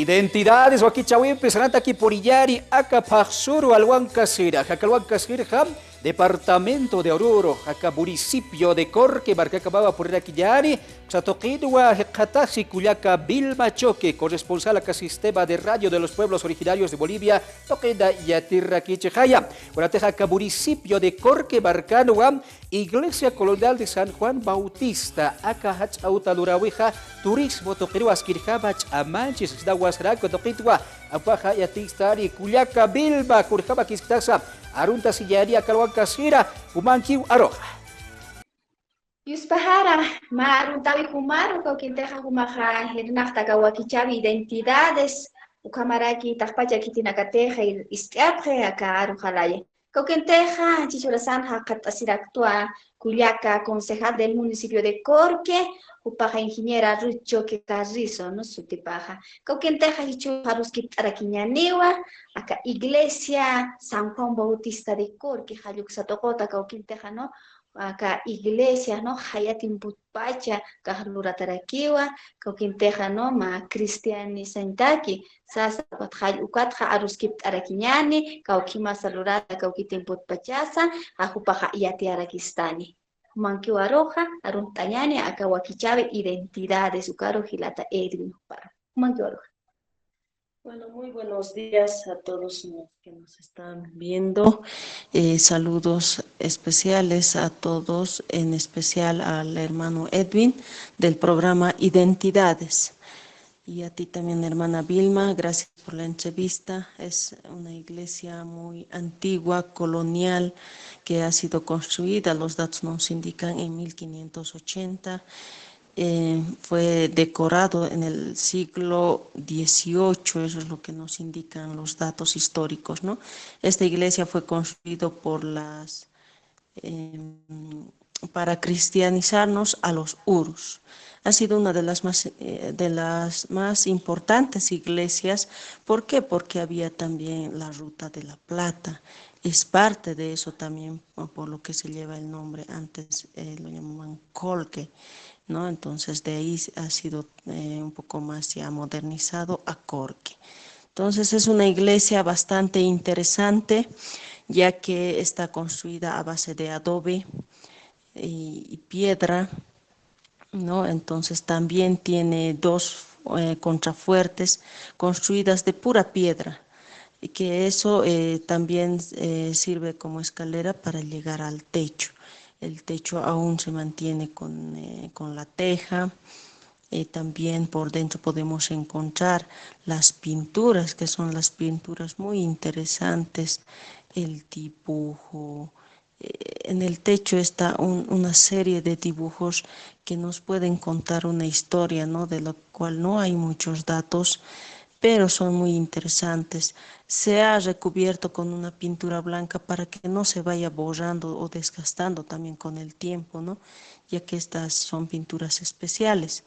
Identidades Huaquichahuipe, Sanantaki Porillari, Acapaxuro, Alhuancasira, Jacalhuancasira, Departamento de Oruro, acá municipio de Corque, Barcacababa por Raquillari, Xatoquidua, Jecatasi, Cuyaca, Vilma Choque, corresponsal acá Sistema de Radio de los Pueblos Originarios de Bolivia, Toqueda Yatirraqui Chejaya, Guarateja, acá municipio de Corque, Barcanua, Iglesia Colonial de San Juan Bautista, acá Hachautalurahuija, Turismo Toqueruas Kirjabach, Amanches, Daguasraco, Toquitwa, Apaja Yatistari, Cuyaca, Vilma, Curjaba Quistasa, Arunta Sillaria, Calhuancasira, Humanquiu, Aroja. Yuspahara, Maruntawi Humaru, Coquinteja Humaja, Hernafta Kawakichavi, identidades, Ucamaraki, Tapacha Kitinacateja, Istiapre, Acaru Jalaye. Coquinteja, Chichurasan, Hacatasiractua, Culiaca, concejal del municipio de Corque, Upaja ingeniera Rucho que Carrizo, no sutipaja. Coquinteja, Hichujaruskit Araquiñaniwa, acá Iglesia San Juan Bautista de Corque, Hayuxatocota, Coquinteja, ¿no? Acá iglesia, ¿no? Hayatin Putpacha, Kahlura Tarakiwa, Coquinteja, ¿no? Ma Cristiani Santaki, Sasa Patjay Ukatja, Aruskip Arakiñani, Kaukima Salurata, Kaukitin Putpachasa, Ajupaja Yati Arakistani. Mankiwa Roja, Aruntayani, Akawakichabe, identidades, Ukaro Gilata Edwin para. Mankiwa Roja. Bueno, muy buenos días a todos los que nos están viendo. Saludos especiales a todos, en especial al hermano Edwin del programa Identidades. Y a ti también, hermana Vilma, gracias por la entrevista. Es una iglesia muy antigua, colonial, que ha sido construida, los datos nos indican, en 1580. Fue decorado en el siglo XVIII, eso es lo que nos indican los datos históricos, ¿no? Esta iglesia fue construida por para cristianizarnos a los urus. Ha sido una de las más importantes iglesias. ¿Por qué? Porque había también la Ruta de la Plata. Es parte de eso también, por lo que se lleva el nombre, antes lo llamaban Colque, ¿no? Entonces de ahí ha sido un poco más ya modernizado a Corque. Entonces es una iglesia bastante interesante, ya que está construida a base de adobe y piedra, ¿no? Entonces también tiene dos contrafuertes construidas de pura piedra, y que eso también sirve como escalera para llegar al techo. El techo aún se mantiene con la teja. También por dentro podemos encontrar las pinturas, que son las pinturas muy interesantes, el dibujo. En el techo está una serie de dibujos que nos pueden contar una historia, ¿no? De lo cual no hay muchos datos, pero son muy interesantes. Se ha recubierto con una pintura blanca para que no se vaya borrando o desgastando también con el tiempo, ¿no? Ya que estas son pinturas especiales.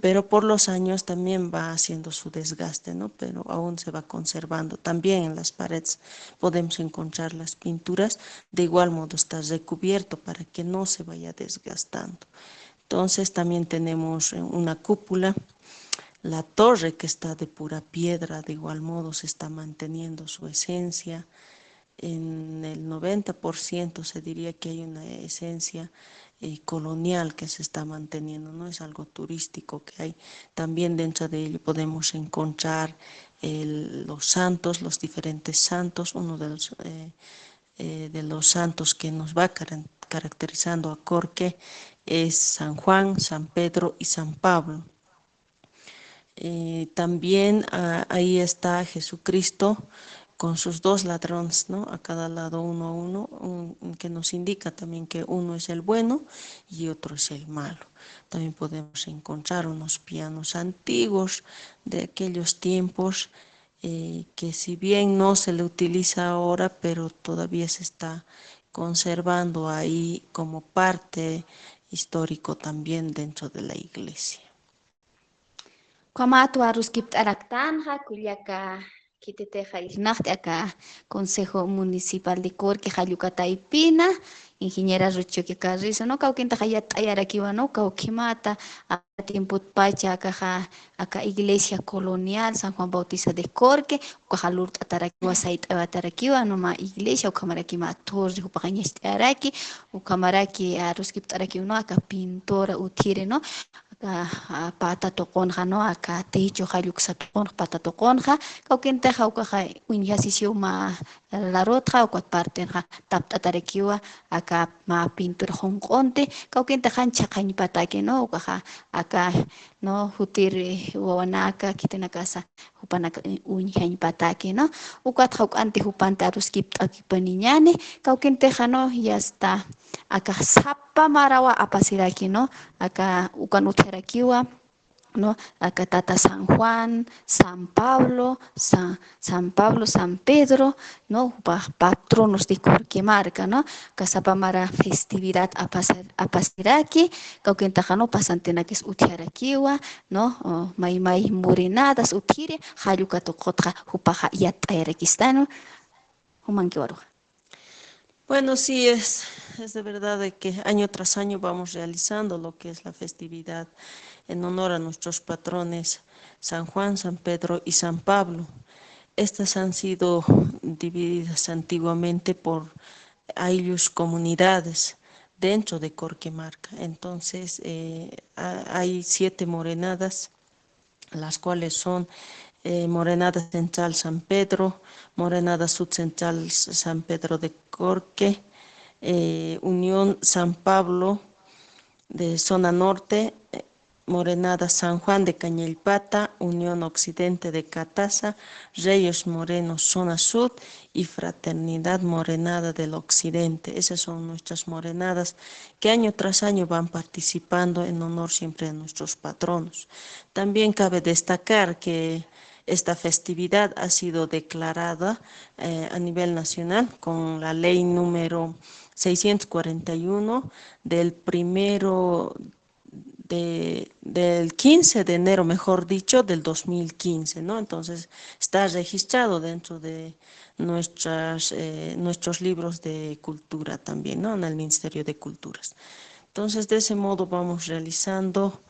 Pero por los años también va haciendo su desgaste, ¿no? Pero aún se va conservando. También en las paredes podemos encontrar las pinturas, de igual modo está recubierto para que no se vaya desgastando. Entonces también tenemos una cúpula. La torre, que está de pura piedra, de igual modo se está manteniendo su esencia. En el 90% se diría que hay una esencia colonial que se está manteniendo, no es algo turístico que hay. También dentro de ello podemos encontrar los santos, los diferentes santos. Uno de los santos que nos va caracterizando a Corque es San Juan, San Pedro y San Pablo. También ahí está Jesucristo con sus dos ladrones, ¿no? A cada lado uno a uno, que nos indica también que uno es el bueno y otro es el malo. También podemos encontrar unos pianos antiguos de aquellos tiempos, que si bien no se le utiliza ahora, pero todavía se está conservando ahí como parte histórico también dentro de la iglesia. Kwamatu harus kipt araktanja, kuliaka Kititeja Ignacte acá, Consejo Municipal de Corque, Jayucata y Pina, Ingeniera Ruchoque Carrizo, ¿no? Cauquinta Hayat Ayarakiwa, ¿no? Cauquimata, a tiempo pacha, acá Iglesia Colonial, San Juan Bautista de Corque, Cajalurt Atarakiwa, Sait Atarakiwa, no ma Iglesia, o Camarakima Torre, Upañez Araki, o Camaraki, a Ruskip Taraki, ¿no? Acá pintora, utire, ¿no? Pata tokonja no acá techo hayuk sa tokonja pata tokonja kauken teja ukaja unyasisio ma la rotja o kuat parte ja tap tatarekiwa acá ma pintura hongkonte kauken teja chakañi patake no ukaja acá no hutir wawanaka kitena casa hupanaka unyañi patake no ukat hauk anti hupante arus kip akipaniñane kauken teja no ya está acá sapa marawa apasiraki no acá ukan utjerakiwa no acá tata San Juan, San Pablo, San Pablo, San Pedro, no patronos de Corquemarca, no casapamara festividad apasiraki, cauquentajano pasantenakis utjerakiwa, no may morenadas utire, hayukato kotra hupaja yataerekistano, humankiwaruja. Bueno, sí, es de verdad de que año tras año vamos realizando lo que es la festividad en honor a nuestros patrones San Juan, San Pedro y San Pablo. Estas han sido divididas antiguamente por ayllus comunidades dentro de Corquemarca. Entonces, hay 7 morenadas, las cuales son Morenada Central San Pedro, Morenada Sud Central San Pedro de Corque, Unión San Pablo de Zona Norte, Morenada San Juan de Cañelpata, Unión Occidente de Cataza, Reyes Morenos Zona Sud y Fraternidad Morenada del Occidente. Esas son nuestras morenadas que año tras año van participando en honor siempre de nuestros patronos. También cabe destacar que esta festividad ha sido declarada a nivel nacional con la ley número 641 del primero del 15 de enero, mejor dicho, del 2015, ¿no? Entonces está registrado dentro de nuestros libros de cultura también, ¿no? En el Ministerio de Culturas. Entonces, de ese modo vamos realizando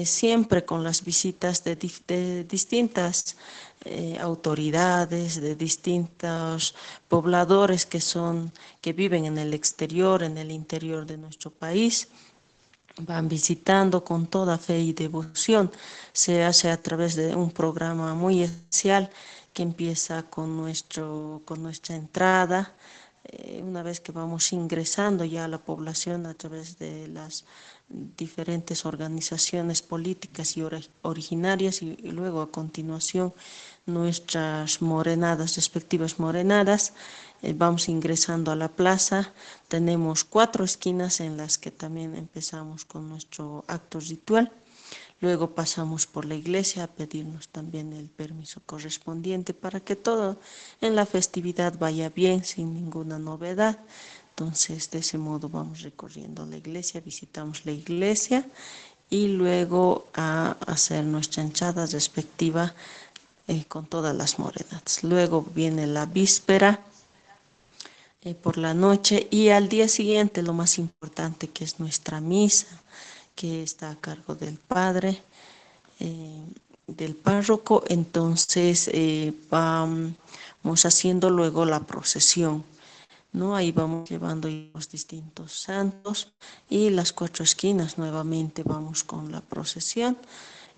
siempre con las visitas de distintas autoridades, de distintos pobladores que viven en el exterior, en el interior de nuestro país. Van visitando con toda fe y devoción. Se hace a través de un programa muy especial que empieza con nuestra entrada. Una vez que vamos ingresando ya a la población a través de las diferentes organizaciones políticas y originarias y luego a continuación nuestras morenadas, respectivas morenadas, vamos ingresando a la plaza. Tenemos 4 esquinas en las que también empezamos con nuestro acto ritual. Luego pasamos por la iglesia a pedirnos también el permiso correspondiente para que todo en la festividad vaya bien, sin ninguna novedad. Entonces, de ese modo vamos recorriendo la iglesia, visitamos la iglesia y luego a hacer nuestra entrada respectiva con todas las morenadas. Luego viene la víspera por la noche y al día siguiente lo más importante que es nuestra misa, que está a cargo del padre, del párroco. Entonces vamos haciendo luego la procesión, ¿no? Ahí vamos llevando los distintos santos y las 4 esquinas nuevamente vamos con la procesión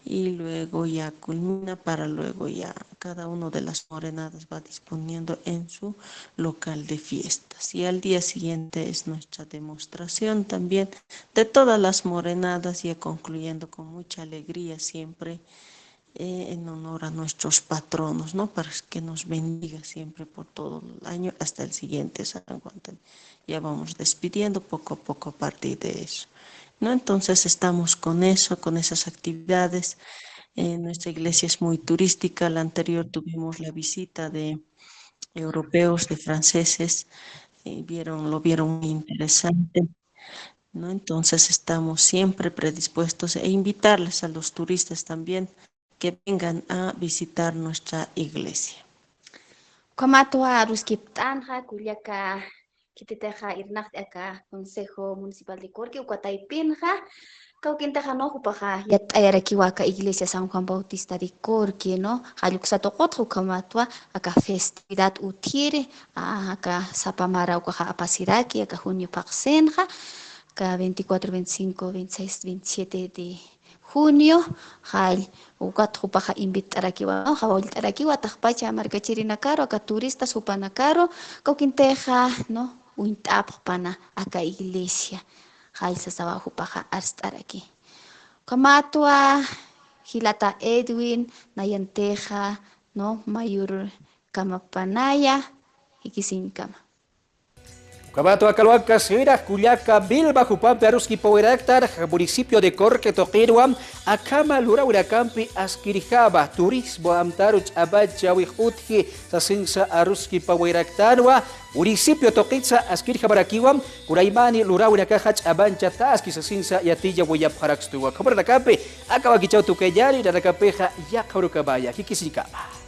y luego ya culmina para luego ya cada uno de las morenadas va disponiendo en su local de fiestas. Y al día siguiente es nuestra demostración también de todas las morenadas, ya concluyendo con mucha alegría siempre en honor a nuestros patronos, ¿no? Para que nos bendiga siempre por todo el año hasta el siguiente San Juan. Ya vamos despidiendo poco a poco a partir de eso, ¿no? Entonces estamos con eso, con esas actividades. Nuestra iglesia es muy turística. La anterior tuvimos la visita de europeos, de franceses, lo vieron muy interesante, ¿no? Entonces estamos siempre predispuestos e invitarles a los turistas también que vengan a visitar nuestra iglesia. Kamatua ruskiptanja kullaka kititeja irnaqti acá Consejo Municipal de Corque Ucuataipinja kawkinteja no jupaja yat'ayarakiwaka Iglesia San Juan Bautista de Corque no jalluksatoqotqa kamatua acá festividad utire acá sapamara ukaja apasiraki acá junio paqsenja acá 24, 25, 26, 27 de junio hal ukat hupaja invitarakiwa no hawaltarakiwa taqpacha markachirina caro acá turistas hupana caro kawkinteja no uint'ap pana acá iglesia hal sasawa hupaja arstaraki kamatua hilata Edwin nayanteja no mayor kamapanaya ikisinkama Cabato Acalhuaca, Sera, Culiaca, Bilba, Jupampe, Aruski, Poweractar, municipio de Corque, Toqueruam, Acama, Lura, Huracampi, Asquirijaba, Turismo, Amtaruch, Abacha, Huijutji, Sasinsa, Aruski, Poweractarua, municipio Toquitza, Asquirijabraquiwam, Curaimani, Lura, Huracajach, Abancha, Tasqui, Sasinsa, Yatilla, Huayaparaxtua. Como la Campe, Acabaquichau, Tucayari, la Capeja, Yacarucabaya, Kikisicaba.